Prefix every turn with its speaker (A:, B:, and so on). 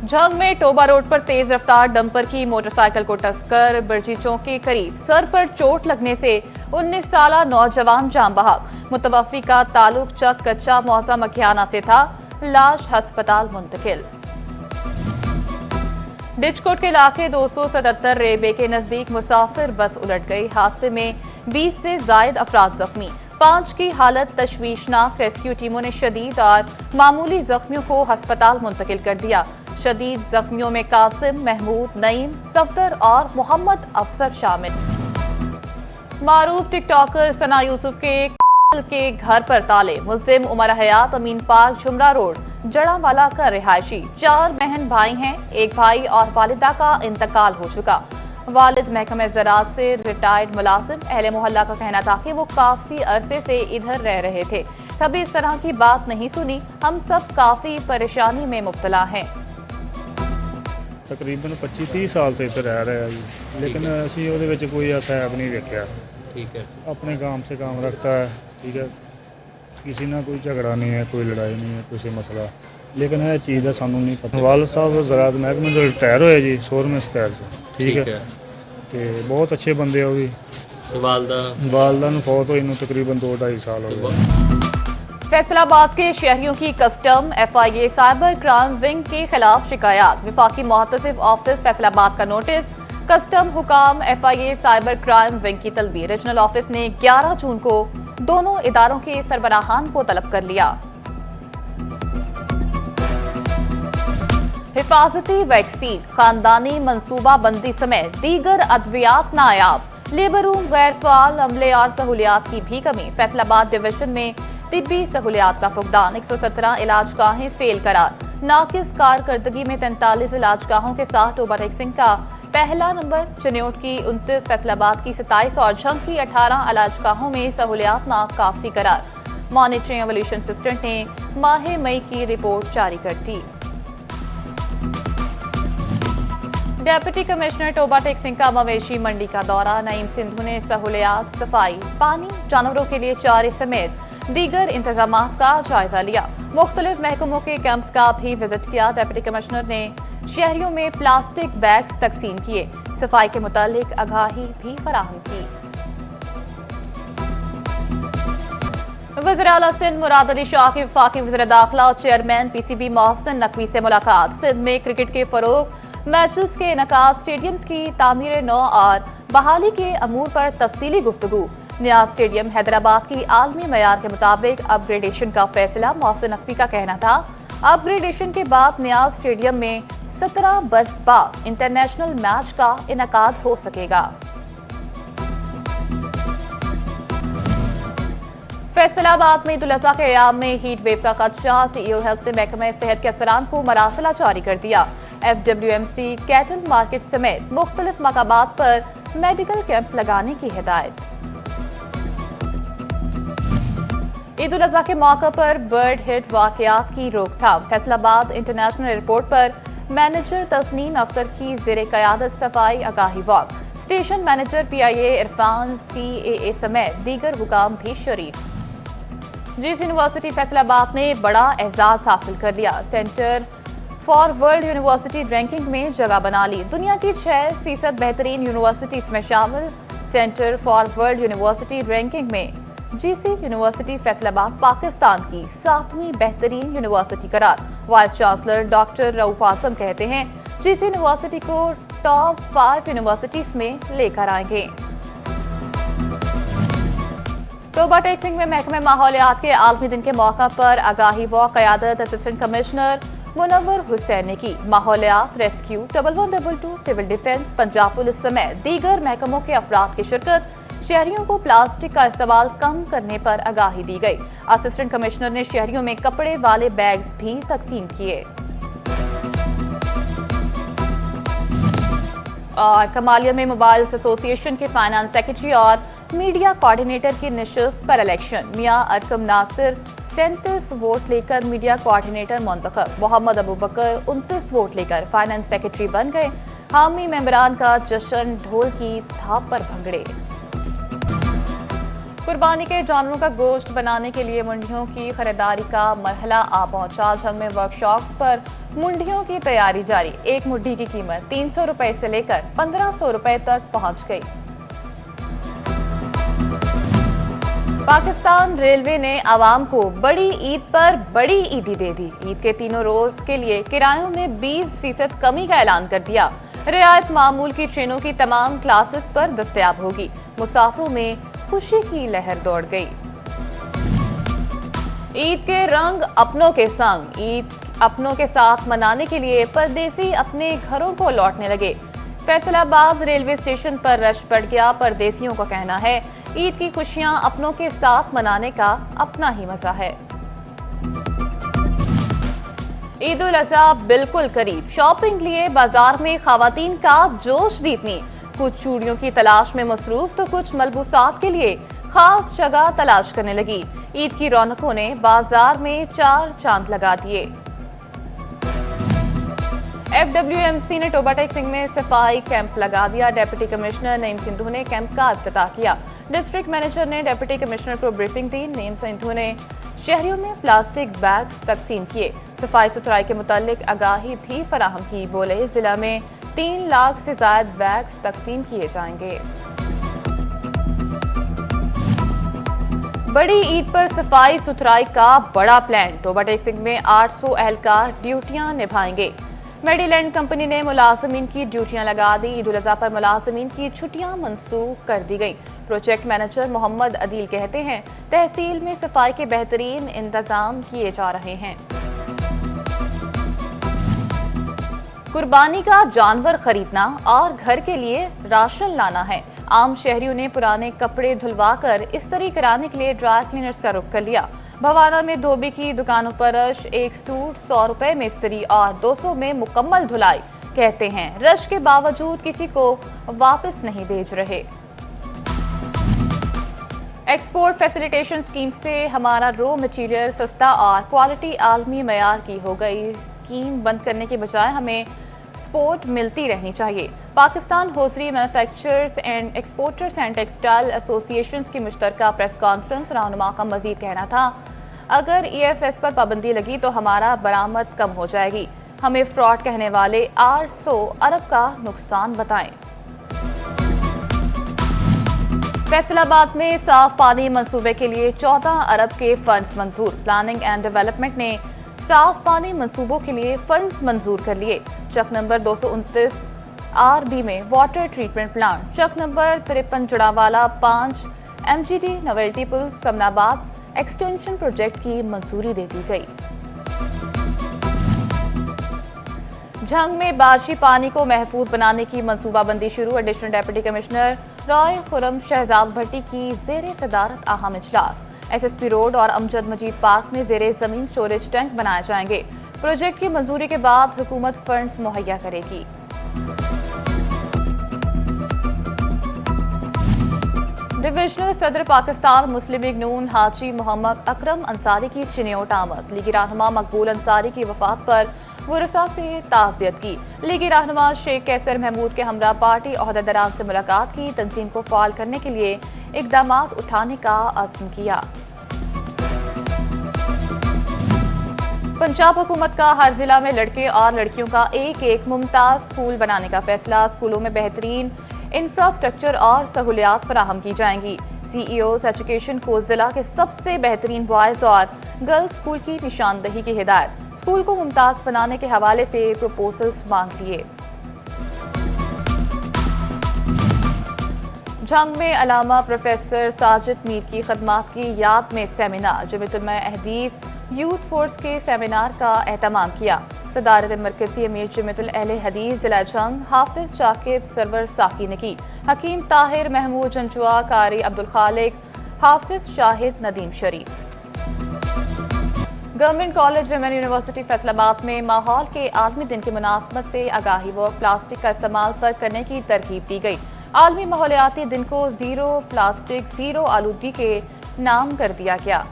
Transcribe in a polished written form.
A: झंग में Toba road पर तेज रफ्तार डंपर की मोटरसाइकिल को टक्कर, बिरजी चौक के करीब सर पर चोट लगने से 19 साला नौजवान जान बहक। मुतवफ़्फ़ी का ताल्लुक चक कच्चा मौजा मखियाना से था, लाश अस्पताल मुंतकिल। डिचकोट के इलाके 277 रेबे के नजदीक मुसाफिर बस उलट गई। हादसे में 20 से जायद अफराद जख्मी, 5 की हालत तशवीशनाक। रेस्क्यू टीमों ने शदीद और मामूली जख्मियों को अस्पताल मुंतकिल कर दिया। शदीद जख्मियों में कासिम, महमूद, नईम, सफदर और मोहम्मद अफसर शामिल। मारूफ टिकटॉकर सना यूसुफ के घर पर ताले, मुल्जिम उमर हयात अमीन पार्क झुमरा रोड जड़ावाला का रिहायशी। 4 बहन भाई हैं, एक भाई और वालिदा का इंतकाल हो चुका। वालिद महकमा ज़राअत से रिटायर्ड मुलाजिम। अहले मोहल्ला का कहना था कि वो काफी अरसे से इधर रह रहे थे, कभी इस तरह की बात नहीं सुनी। हम सब काफी परेशानी में मुब्तला हैं।
B: तकरीबन 25-30 साल से इधर रह रहा है जी, लेकिन असी ਉਹਦੇ ਵਿੱਚ कोई ऐसा ऐप नहीं देखा।
C: ठीक है,
B: अपने काम से काम रखता है, ठीक है, किसी ना कोई झगड़ा नहीं है, कोई लड़ाई नहीं है, कोई मसला, लेकिन यह चीज़ का सानू नहीं पता। वालिद साहब ज़राअत महकमे ਤੋਂ रिटायर होए जी, 16वें स्टाइल से, ठीक है, तो बहुत अच्छे बंदे हो गए। वालदा ਨੂੰ फौत होई ਨੂੰ तकरीबन 2-2.5 साल हो गए।
A: फैसलाबाद के शहरियों की custom FIA cyber crime wing के खिलाफ शिकायत। विफाकी मुहतसिब ऑफिस फैसलाबाद का नोटिस। कस्टम हुकाम FIA साइबर क्राइम विंग की तलबी। रीजनल ऑफिस ने 11 जून को दोनों इदारों के सरबराहान को तलब कर लिया। हिफाजती वैक्सीन, खानदानी मनसूबा बंदी समेत दीगर अद्वियात नायाब। लेबर रूम गैर फाल, अमले और सहूलियात की भी कमी। फैसलाबाद डिवीजन में तिब्बी सहूलियात का फुकदान। 117 इलाजगाहें फेल करार। नाकिस कारकर्दगी में 43 इलाजगाहों के साथ टोबा टेक्सिंग का पहला नंबर। चिन्योट की 29, फैसलाबाद की 27 और झंग की 18 इलाजगाहों में सहूलियात नाकाफी करार। मॉनिटरिंग एवोल्यूशन असिस्टेंट ने माह मई की रिपोर्ट जारी कर दी। डेप्यूटी कमिश्नर टोबा टेक्सिंग का मवेशी मंडी का दौरा। नईम सिंधु ने सहूलियात, सफाई, पानी, जानवरों के लिए चारे समेत दीगर इंतजामात का जायजा लिया। मुख्तलिफ महकमों के कैंप्स का भी विजिट किया। डेप्यूटी कमिश्नर ने शहरियों में प्लास्टिक बैग्स तकसीम किए। सफाई के मुतालिक आगाही भी फराहम की। वज़ीर आला सिंध मुराद अली शाह की वफाकी वज़ीर दाखिला और चेयरमैन PCB मोहसिन नकवी से मुलाकात। सिंध में क्रिकेट के फरोग, मैचेस के इनकाद, स्टेडियम्स की तामीर नौ और बहाली के अमूर पर तफसीली गुफ्तगू। नियाज स्टेडियम हैदराबाद की आलमी मयार के मुताबिक अपग्रेडेशन का फैसला। मोहसिन नकवी का कहना था, अपग्रेडेशन के बाद नियाज स्टेडियम में 17 बरस बाद इंटरनेशनल मैच का इनकाद हो सकेगा। फैसलाबाद में ईद उल अज़हा के अयाम में हीट वेव का खदशा। CEO हेल्थ ने महकमा सेहत के अफसरान को मरासिला जारी कर दिया। FWMC, कैटल मार्केट समेत मुख्तलिफ मकामात पर मेडिकल कैंप लगाने की हिदायत। ईद उल अज़हा के मौके पर बर्ड हिट वाकयात की रोकथाम। फैसलाबाद इंटरनेशनल एयरपोर्ट पर मैनेजर तस्नीन अख्तर की ज़ेरे क़यादत सफाई आगाही walk. Station manager PIA Irfan CAA समेत दीगर हुकाम भी शरीक। जिस यूनिवर्सिटी फैसलाबाद ने बड़ा एजाज हासिल कर लिया। Centre for world university ranking में जगह बना ली। दुनिया की 6% बेहतरीन यूनिवर्सिटीज में शामिल। Centre for world university ranking में GC यूनिवर्सिटी फैसलाबाद पाकिस्तान की 7वीं बेहतरीन यूनिवर्सिटी करार। वाइस चांसलर डॉक्टर रऊफ आजम कहते हैं, GC यूनिवर्सिटी को टॉप 5 यूनिवर्सिटीज में लेकर आएंगे। टोबा टेक्सिंग में महकमे माहौलियात के आलमी दिन के मौका पर आगाही व क़यादत असिस्टेंट कमिश्नर मुनव्वर हुसैन ने की। माहौलियात, rescue, 1122, civil defence, Punjab police समेत दीगर महकमों के अफराद की शिरकत। शहरियों को प्लास्टिक का इस्तेमाल कम करने पर आगाही दी गई। असिस्टेंट कमिश्नर ने शहरियों में कपड़े वाले बैग्स भी तकसीम किए। और कमालिया में मोबाइल्स एसोसिएशन के फाइनेंस सेक्रेटरी और मीडिया कोऑर्डिनेटर की निशस्त पर इलेक्शन। मियां अरकम नासिर 37 वोट लेकर मीडिया कोऑर्डिनेटर मुंतखब। मोहम्मद अबू बकर 29 वोट लेकर फाइनेंस सेक्रेटरी बन गए। हामी मेंबरान का जश्न, ढोल की थाप पर भंगड़े। कुर्बानी के जानवरों का गोश्त बनाने के लिए मुंडियों की खरीदारी का मरहला आ पहुंचा। झंग में वर्कशॉप पर मुंडियों की तैयारी जारी। एक मुट्ठी की कीमत 300 रुपए से लेकर 1500 रुपए तक पहुंच गई। पाकिस्तान रेलवे ने आवाम को बड़ी ईद पर बड़ी ईदी दे दी। ईद के तीनों रोज के लिए किरायों में 20% कमी का ऐलान कर दिया। रियायत मामूल की ट्रेनों की तमाम क्लासेस पर दस्तयाब होगी। मुसाफिरों में खुशी की लहर दौड़ गई। ईद के रंग अपनों के संग। ईद अपनों के साथ मनाने के लिए परदेसी अपने घरों को लौटने लगे। फैसलाबाद रेलवे स्टेशन पर रश बढ़ गया। परदेसियों का कहना है ईद की खुशियां अपनों के साथ मनाने का अपना ही मजा है। ईद उल अजहा बिल्कुल करीब। शॉपिंग लिए बाजार में खवातीन का जोश दीपनी। कुछ चूड़ियों की तलाश में मसरूफ तो कुछ मलबूसात के लिए खास जगह तलाश करने लगी। ईद की रौनकों ने बाजार में 4 चांद लगा दिए। FWMC ने टोबा टेक सिंह में सफाई कैंप लगा दिया। डिप्टी कमिश्नर नईम सिंधु ने कैंप का इफ्तिताह किया। डिस्ट्रिक्ट मैनेजर ने डिप्टी कमिश्नर को ब्रीफिंग दी। नईम सिंधु ने शहरियों में प्लास्टिक बैग तकसीम किए। सफाई सुथराई के मुतालिक आगाही भी फराहम की। बोले जिला में 3 लाख से ज्यादा बैग्स तकसीम किए जाएंगे। बड़ी ईद पर सफाई सुथराई का बड़ा प्लान। टोबा टेक सिंह में 800 एहलकार ड्यूटियां निभाएंगे। मेडीलैंड कंपनी ने मुलाजमीन की ड्यूटियां लगा दी। ईद उल अजहा पर मुलाजमीन की छुट्टियां मंसूख कर दी गई। प्रोजेक्ट मैनेजर मोहम्मद अदील कहते हैं तहसील में सफाई के बेहतरीन इंतजाम किए जा रहे हैं। कुर्बानी का जानवर खरीदना और घर के लिए राशन लाना है। आम शहरियों ने पुराने कपड़े धुलवाकर इस्त्री कराने के लिए ड्राई क्लीनर्स का रुख कर लिया। भवाना में धोबी की दुकानों पर रश। एक सूट 100 रुपए में इस्त्री और 200 में मुकम्मल धुलाई। कहते हैं रश के बावजूद किसी को वापस नहीं भेज रहे। एक्सपोर्ट फैसिलिटेशन स्कीम से हमारा रॉ मटेरियल सस्ता और क्वालिटी आलमी मयार की हो गई। स्कीम बंद करने के बजाय हमें सपोर्ट मिलती रहनी चाहिए। Pakistan hosiery manufacturers and exporters and textile association की मुश्तरका प्रेस कॉन्फ्रेंस। रहनुमा का मजीद कहना था अगर EFS पर पाबंदी लगी तो हमारा बरामद कम हो जाएगी। हमें फ्रॉड कहने वाले 800 अरब का नुकसान बताएं। फैसलाबाद में साफ पानी मंसूबे के लिए 14 अरब के फंड्स मंजूर। प्लानिंग एंड डेवलपमेंट ने साफ पानी मंसूबों के लिए फंड्स मंजूर कर लिए। चक नंबर 229 RB में वाटर ट्रीटमेंट प्लांट। चक नंबर 53 जड़ावाला 5 MGD नवेल्टी पुल समनाबाद एक्सटेंशन प्रोजेक्ट की मंजूरी दे दी गई। झंग में बारिशी पानी को महफूज बनाने की मंसूबाबंदी शुरू। Additional deputy commissioner Rai Khurram Shahzad Bhatti की जेर सदारत अहम इजलास। SSP रोड और अमजद मजीद पार्क में जेर जमीन स्टोरेज टैंक बनाए जाएंगे। प्रोजेक्ट की मंजूरी के बाद हुकूमत फंड्स मुहैया करेगी। डिविजनल सदर पाकिस्तान मुस्लिम लीग नून हाजी मोहम्मद अकरम अंसारी की चिन्योट आमद। लीगी रहनुमा मकबूल अंसारी की वफात पर वरसा से ताज़ियत की। लीगी रहनुमा शेख कैसर महमूद के हमरा पार्टी ओहदेदारान से मुलाकात की। तंजीम को फाल करने के लिए इकदाम उठाने का अज़्म किया। पंजाब हुकूमत का हर जिला में लड़के और लड़कियों का एक मुमताज स्कूल बनाने का फैसला। स्कूलों में बेहतरीन इंफ्रास्ट्रक्चर और सहूलियात फराहम की जाएंगी। CEOs एजुकेशन को जिला के सबसे बेहतरीन बॉयज और गर्ल्स स्कूल की निशानदही की हिदायत। स्कूल को मुमताज बनाने के हवाले से प्रपोजल्स मांग लिए। झंग में अलामा प्रोफेसर साजिद मीर की खदमात की याद में सेमिनार। जमीयतुल अहदीस यूथ फोर्स के सेमिनार का एहतमाम किया। सदारत मरकजी अमीर जमीयतुल अहले हदीस जिला झंग हाफिज शाकिब सरवर साकी ने की। हकीम Tahir Mahmood Janjua Qari Abdul Khaliq Hafiz Shahid Nadeem Sharif. Government college women university Faisalabad में माहौल के आलमी दिन की मुनासबत से आगाही व प्लास्टिक का इस्तेमाल पर करने की तरकीब दी गई। आलमी माहौलियाती दिन को जीरो प्लास्टिक जीरो आलूगी के नाम कर दिया गया।